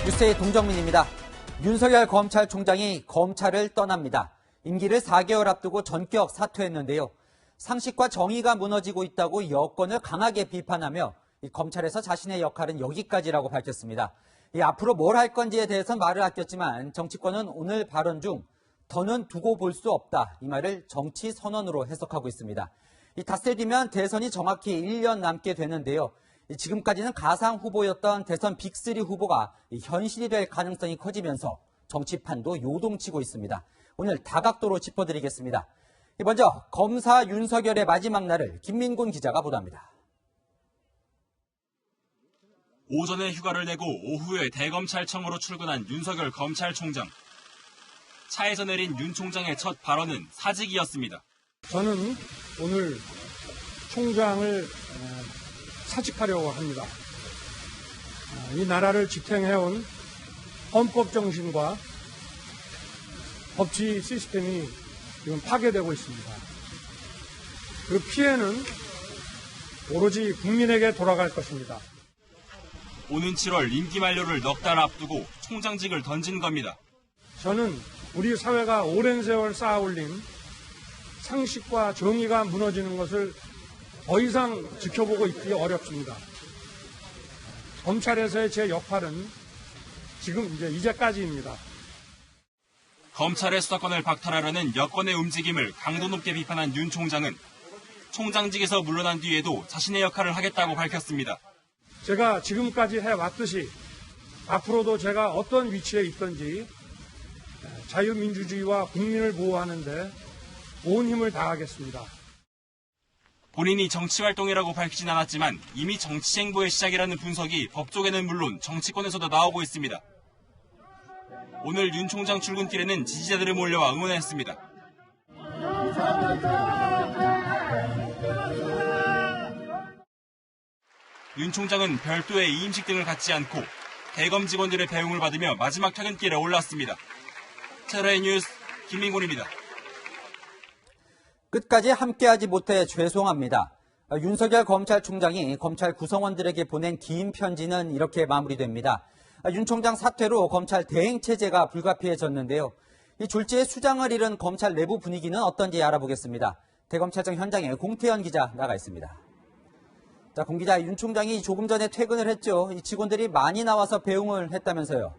뉴스의 동정민입니다. 윤석열 검찰총장이 검찰을 떠납니다. 임기를 4개월 앞두고 전격 사퇴했는데요. 상식과 정의가 무너지고 있다고 여권을 강하게 비판하며 검찰에서 자신의 역할은 여기까지라고 밝혔습니다. 앞으로 뭘 할 건지에 대해서는 말을 아꼈지만 정치권은 오늘 발언 중 더는 두고 볼 수 없다, 이 말을 정치 선언으로 해석하고 있습니다. 닷새 뒤면 대선이 정확히 1년 남게 되는데요. 지금까지는 가상 후보였던 대선 빅3 후보가 현실이 될 가능성이 커지면서 정치판도 요동치고 있습니다. 오늘 다각도로 짚어드리겠습니다. 먼저 검사 윤석열의 마지막 날을 김민곤 기자가 보도합니다. 오전에 휴가를 내고 오후에 대검찰청으로 출근한 윤석열 검찰총장. 차에서 내린 윤 총장의 첫 발언은 사직이었습니다. 저는 오늘 총장을 사직하려고 합니다. 이 나라를 지탱해온 헌법 정신과 법치 시스템이 지금 파괴되고 있습니다. 그 피해는 오로지 국민에게 돌아갈 것입니다. 오는 7월 임기 만료를 넉 달 앞두고 총장직을 던진 겁니다. 저는 우리 사회가 오랜 세월 쌓아올린 상식과 정의가 무너지는 것을 더 이상 지켜보고 있기 어렵습니다. 검찰에서의 제 역할은 지금 이제까지입니다. 검찰의 수사권을 박탈하려는 여권의 움직임을 강도 높게 비판한 윤 총장은 총장직에서 물러난 뒤에도 자신의 역할을 하겠다고 밝혔습니다. 제가 지금까지 해왔듯이 앞으로도 제가 어떤 위치에 있든지 자유민주주의와 국민을 보호하는 데 온 힘을 다하겠습니다. 본인이 정치활동이라고 밝히진 않았지만 이미 정치행보의 시작이라는 분석이 법조계는 물론 정치권에서도 나오고 있습니다. 오늘 윤 총장 출근길에는 지지자들이 몰려와 응원했습니다. 윤 총장은 별도의 이임식 등을 갖지 않고 대검 직원들의 배웅을 받으며 마지막 퇴근길에 올랐습니다. 채널A 뉴스 김민곤입니다. 끝까지 함께하지 못해 죄송합니다. 윤석열 검찰총장이 검찰 구성원들에게 보낸 긴 편지는 이렇게 마무리됩니다. 윤 총장 사퇴로 검찰 대행체제가 불가피해졌는데요. 이 졸지에 수장을 잃은 검찰 내부 분위기는 어떤지 알아보겠습니다. 대검찰청 현장에 공태현 기자 나가 있습니다. 자, 공 기자, 윤 총장이 조금 전에 퇴근을 했죠. 이 직원들이 많이 나와서 배웅을 했다면서요.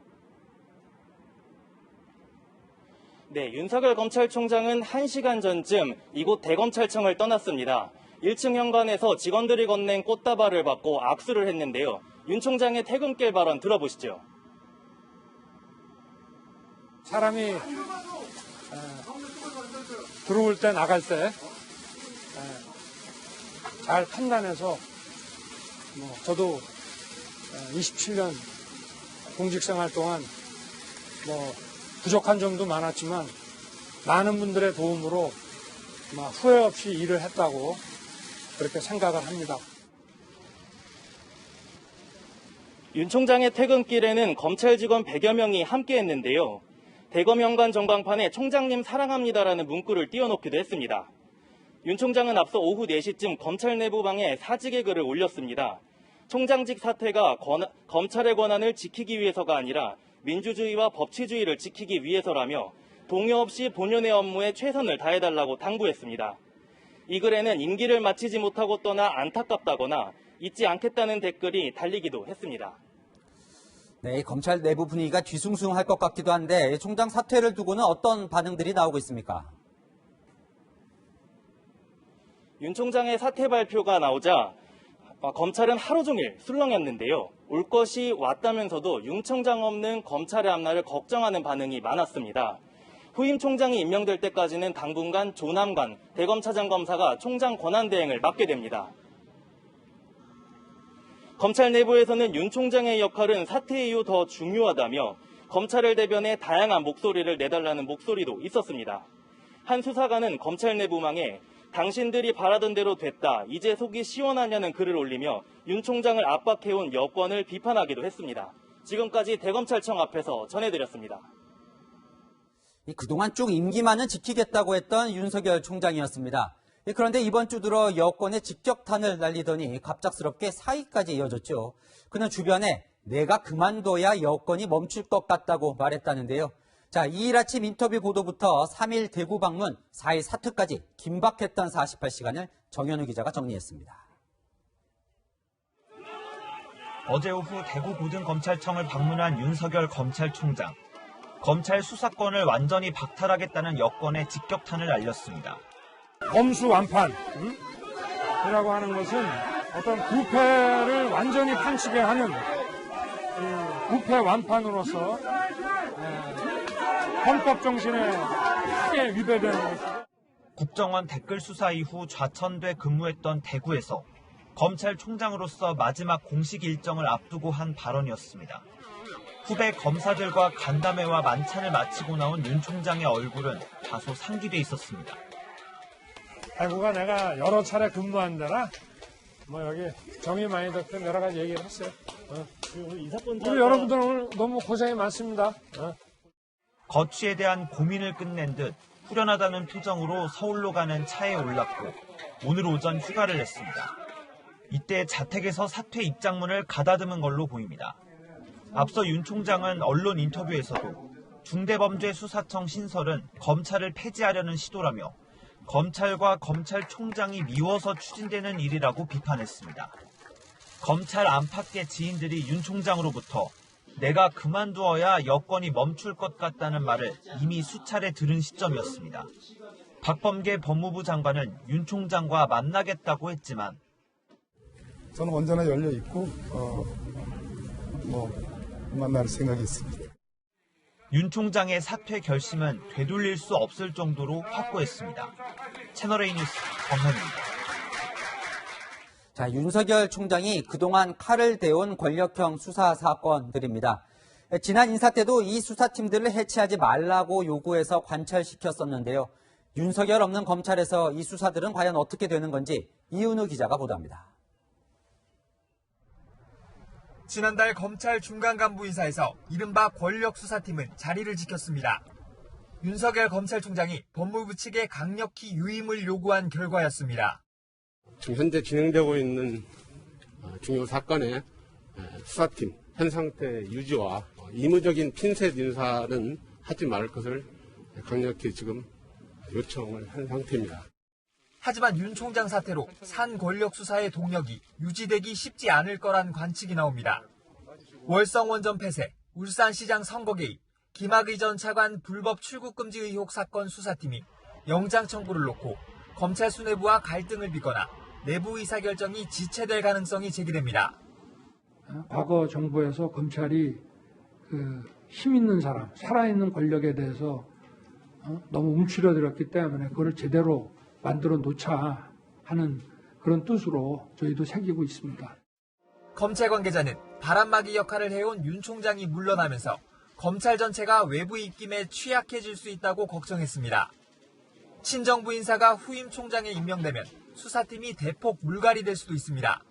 네, 윤석열 검찰총장은 1시간 전쯤 이곳 대검찰청을 떠났습니다. 1층 현관에서 직원들이 건넨 꽃다발을 받고 악수를 했는데요. 윤 총장의 퇴근길 발언 들어보시죠. 사람이 들어올 때 나갈 때 잘 판단해서 저도 27년 공직생활 동안 부족한 점도 많았지만 많은 분들의 도움으로 후회 없이 일을 했다고 그렇게 생각을 합니다. 윤 총장의 퇴근길에는 검찰 직원 100여 명이 함께했는데요. 대검 현관 전광판에 총장님 사랑합니다라는 문구를 띄워놓기도 했습니다. 윤 총장은 앞서 오후 4시쯤 검찰 내부방에 사직의 글을 올렸습니다. 총장직 사퇴가 검찰의 권한을 지키기 위해서가 아니라 민주주의와 법치주의를 지키기 위해서라며 동요 없이 본연의 업무에 최선을 다해달라고 당부했습니다. 이 글에는 임기를 마치지 못하고 떠나 안타깝다거나 잊지 않겠다는 댓글이 달리기도 했습니다. 네, 검찰 내부 분위기가 뒤숭숭할 것 같기도 한데 총장 사퇴를 두고는 어떤 반응들이 나오고 있습니까? 윤 총장의 사퇴 발표가 나오자 검찰은 하루 종일 술렁였는데요. 올 것이 왔다면서도 윤 총장 없는 검찰의 앞날을 걱정하는 반응이 많았습니다. 후임 총장이 임명될 때까지는 당분간 조남관 대검차장검사가 총장 권한대행을 맡게 됩니다. 검찰 내부에서는 윤 총장의 역할은 사퇴 이후 더 중요하다며 검찰을 대변해 다양한 목소리를 내달라는 목소리도 있었습니다. 한 수사관은 검찰 내부망에 당신들이 바라던 대로 됐다, 이제 속이 시원하냐는 글을 올리며 윤 총장을 압박해온 여권을 비판하기도 했습니다. 지금까지 대검찰청 앞에서 전해드렸습니다. 그동안 쭉 임기만은 지키겠다고 했던 윤석열 총장이었습니다. 그런데 이번 주 들어 여권에 직격탄을 날리더니 갑작스럽게 사의까지 이어졌죠. 그는 주변에 내가 그만둬야 여건이 멈출 것 같다고 말했다는데요. 자, 2일 아침 인터뷰 보도부터 3일 대구 방문, 4일 사퇴까지 긴박했던 48시간을 정현우 기자가 정리했습니다. 어제 오후 대구 고등검찰청을 방문한 윤석열 검찰총장. 검찰 수사권을 완전히 박탈하겠다는 여권에 직격탄을 날렸습니다. 검수완판 이라고 하는 것은 어떤 부패를 완전히 판치게 하는 부패 완판으로서 헌법 정신에 크게 위배되는 것이죠. 국정원 댓글 수사 이후 좌천돼 근무했던 대구에서 검찰총장으로서 마지막 공식 일정을 앞두고 한 발언이었습니다. 후배 검사들과 간담회와 만찬을 마치고 나온 윤 총장의 얼굴은 다소 상기돼 있었습니다. 대구가 내가 여러 차례 근무한 데라 여기 정이 많이 됐던 여러 가지 얘기를 했어요. 우리 여러분들 오늘 너무 고생이 많습니다. 거취에 대한 고민을 끝낸 듯 후련하다는 표정으로 서울로 가는 차에 올랐고 오늘 오전 휴가를 냈습니다. 이때 자택에서 사퇴 입장문을 가다듬은 걸로 보입니다. 앞서 윤 총장은 언론 인터뷰에서도 중대범죄수사청 신설은 검찰을 폐지하려는 시도라며 검찰과 검찰총장이 미워서 추진되는 일이라고 비판했습니다. 검찰 안팎의 지인들이 윤 총장으로부터 내가 그만두어야 여건이 멈출 것 같다는 말을 이미 수차례 들은 시점이었습니다. 박범계 법무부 장관은 윤 총장과 만나겠다고 했지만 저는 언제나 열려 있고 만날 생각이 있습니다. 윤 총장의 사퇴 결심은 되돌릴 수 없을 정도로 확고했습니다. 채널A 뉴스 정현우입니다. 자, 윤석열 총장이 그동안 칼을 대온 권력형 수사 사건들입니다. 지난 인사 때도 이 수사팀들을 해체하지 말라고 요구해서 관철시켰었는데요. 윤석열 없는 검찰에서 이 수사들은 과연 어떻게 되는 건지 이은우 기자가 보도합니다. 지난달 검찰 중간간부인사에서 이른바 권력수사팀은 자리를 지켰습니다. 윤석열 검찰총장이 법무부 측에 강력히 유임을 요구한 결과였습니다. 지금 현재 진행되고 있는 중요 사건의 수사팀 현 상태 유지와 의무적인 핀셋 인사는 하지 말 것을 강력히 지금 요청을 한 상태입니다. 하지만 윤 총장 사태로 산 권력 수사의 동력이 유지되기 쉽지 않을 거란 관측이 나옵니다. 월성 원전 폐쇄, 울산시장 선거 개입, 김학의 전 차관 불법 출국 금지 의혹 사건 수사팀이 영장 청구를 놓고 검찰 수뇌부와 갈등을 빚거나 내부 의사결정이 지체될 가능성이 제기됩니다. 과거 정부에서 검찰이 힘 있는 사람, 살아있는 권력에 대해서 너무 움츠러들었기 때문에 그걸 제대로 만들어 놓자 하는 그런 뜻으로 저희도 새기고 있습니다. 검찰 관계자는 바람막이 역할을 해온 윤 총장이 물러나면서 검찰 전체가 외부 입김에 취약해질 수 있다고 걱정했습니다. 친정부 인사가 후임 총장에 임명되면 수사팀이 대폭 물갈이될 수도 있습니다.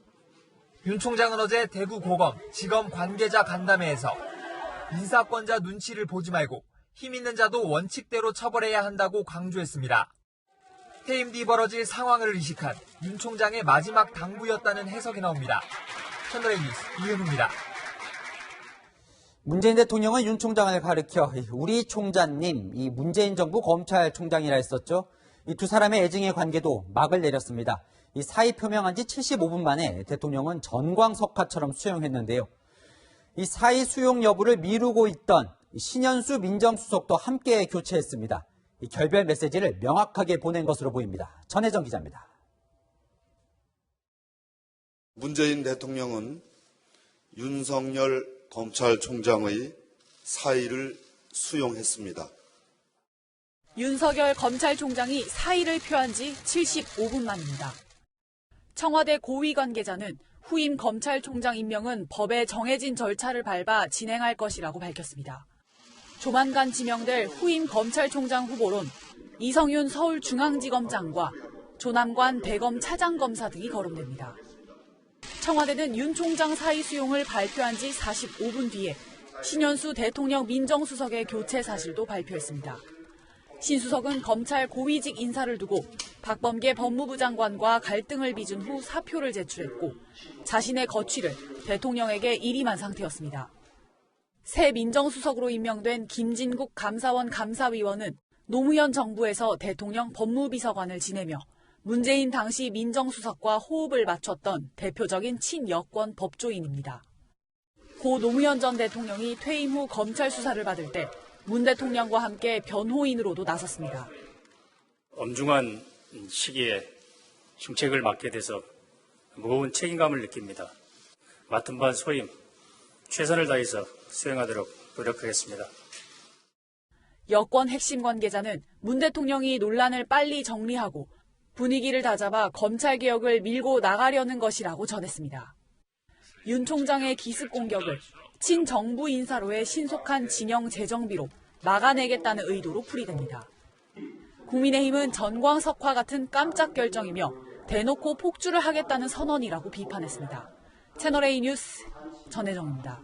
윤 총장은 어제 대구 고검, 지검 관계자 간담회에서 인사권자 눈치를 보지 말고 힘 있는 자도 원칙대로 처벌해야 한다고 강조했습니다. 해임 뒤 벌어질 상황을 의식한 윤 총장의 마지막 당부였다는 해석이 나옵니다. 채널A 뉴스 이은우입니다. 문재인 대통령은 윤 총장을 가리켜 우리 총장님, 이 문재인 정부 검찰총장이라 했었죠. 이 두 사람의 애증의 관계도 막을 내렸습니다. 이 사의 표명한 지 75분 만에 대통령은 전광석화처럼 수용했는데요. 이 사의 수용 여부를 미루고 있던 신현수 민정수석도 함께 교체했습니다. 이 결별 메시지를 명확하게 보낸 것으로 보입니다. 전혜정 기자입니다. 문재인 대통령은 윤석열 검찰총장의 사의를 수용했습니다. 윤석열 검찰총장이 사의를 표한 지 75분 만입니다. 청와대 고위 관계자는 후임 검찰총장 임명은 법에 정해진 절차를 밟아 진행할 것이라고 밝혔습니다. 조만간 지명될 후임 검찰총장 후보론 이성윤 서울중앙지검장과 조남관 대검 차장검사 등이 거론됩니다. 청와대는 윤 총장 사의 수용을 발표한 지 45분 뒤에 신현수 대통령 민정수석의 교체 사실도 발표했습니다. 신 수석은 검찰 고위직 인사를 두고 박범계 법무부 장관과 갈등을 빚은 후 사표를 제출했고 자신의 거취를 대통령에게 일임한 상태였습니다. 새 민정수석으로 임명된 김진국 감사원 감사위원은 노무현 정부에서 대통령 법무비서관을 지내며 문재인 당시 민정수석과 호흡을 맞췄던 대표적인 친여권 법조인입니다. 고 노무현 전 대통령이 퇴임 후 검찰 수사를 받을 때 문 대통령과 함께 변호인으로도 나섰습니다. 엄중한 시기에 중책을 맡게 돼서 무거운 책임감을 느낍니다. 맡은 바 소임 최선을 다해서 수행하도록 노력하겠습니다. 여권 핵심 관계자는 문 대통령이 논란을 빨리 정리하고 분위기를 다잡아 검찰 개혁을 밀고 나가려는 것이라고 전했습니다. 윤 총장의 기습 공격을 친정부 인사로의 신속한 진영 재정비로 막아내겠다는 의도로 풀이됩니다. 국민의힘은 전광석화 같은 깜짝 결정이며 대놓고 폭주를 하겠다는 선언이라고 비판했습니다. 채널A 뉴스 전혜정입니다.